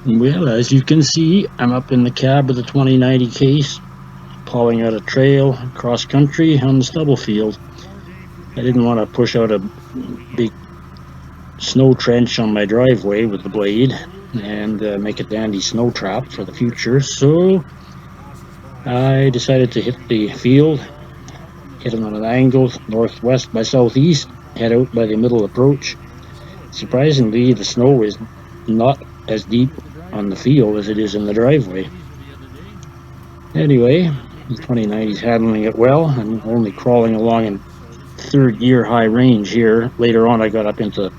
Well, as you can see, I'm up in the cab of the 2090 case, plowing out a trail cross country on the stubble field. I didn't want to push out a big snow trench on my driveway with the blade and make a dandy snow trap for the future, so I decided to hit the field, hit it on an angle, northwest by southeast, head out by the middle approach. Surprisingly, the snow is not as deep on the field as it is in the driveway. Anyway, the 2090 is handling it well. I'm only crawling along in third gear high range here. Later on, I got up into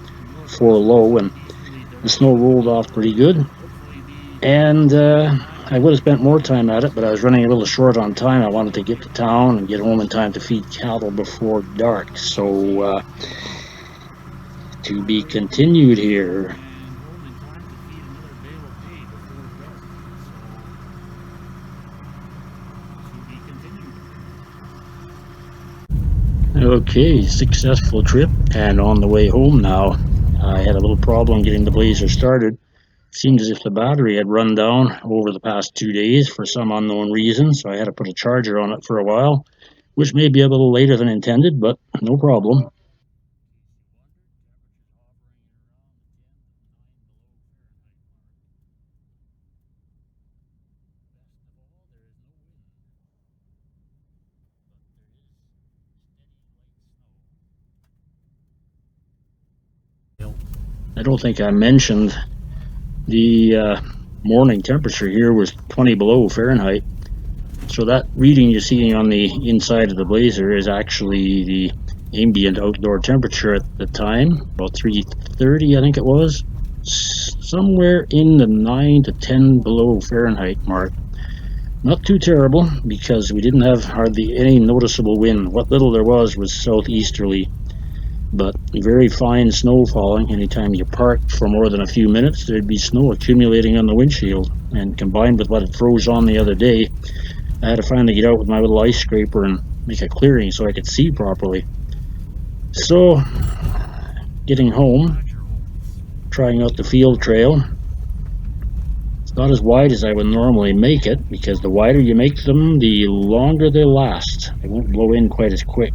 4 low and the snow rolled off pretty good. And I would have spent more time at it, but I was running a little short on time. I wanted to get to town and get home in time to feed cattle before dark. So, to be continued here. Okay, successful trip and on the way home now. I had a little problem getting the Blazer started. Seemed as if the battery had run down over the past 2 days for some unknown reason, so I had to put a charger on it for a while, which may be a little later than intended, but no problem. I don't think I mentioned the morning temperature here was 20 below Fahrenheit. So that reading you see on the inside of the Blazer is actually the ambient outdoor temperature at the time, about 3:30 I think it was, somewhere in the 9 to 10 below Fahrenheit mark. Not too terrible because we didn't have hardly any noticeable wind. What little there was southeasterly, but very fine snow falling. Anytime you parked for more than a few minutes, there'd be snow accumulating on the windshield, and combined with what it froze on the other day, I had to finally get out with my little ice scraper and make a clearing so I could see properly. So, getting home, trying out the field trail. It's not as wide as I would normally make it, because the wider you make them, the longer they last. They won't blow in quite as quick.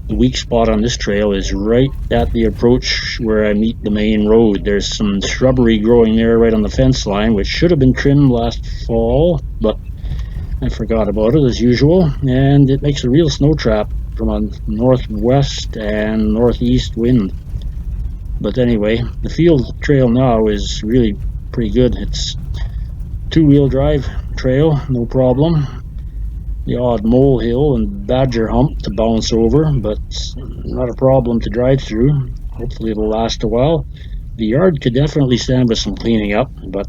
The weak spot on this trail is right at the approach where I meet the main road. There's some shrubbery growing there right on the fence line, which should have been trimmed last fall, but I forgot about it as usual, and it makes a real snow trap from a northwest and northeast wind. But anyway, the field trail now is really pretty good. It's two-wheel drive trail, no problem. The odd molehill and badger hump to bounce over, but not a problem to drive through. Hopefully it'll last a while. The yard could definitely stand with some cleaning up, but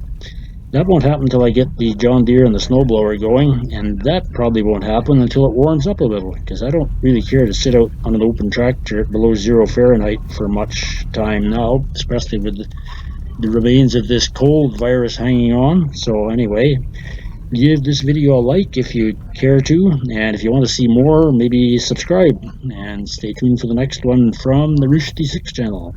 that won't happen until I get the John Deere and the snowblower going, and that probably won't happen until it warms up a little, because I don't really care to sit out on an open tractor at below 0 Fahrenheit for much time now, especially with the remains of this cold virus hanging on. So anyway, give this video a like if you care to, and if you want to see more, maybe subscribe, and stay tuned for the next one from the Roosh 6 channel.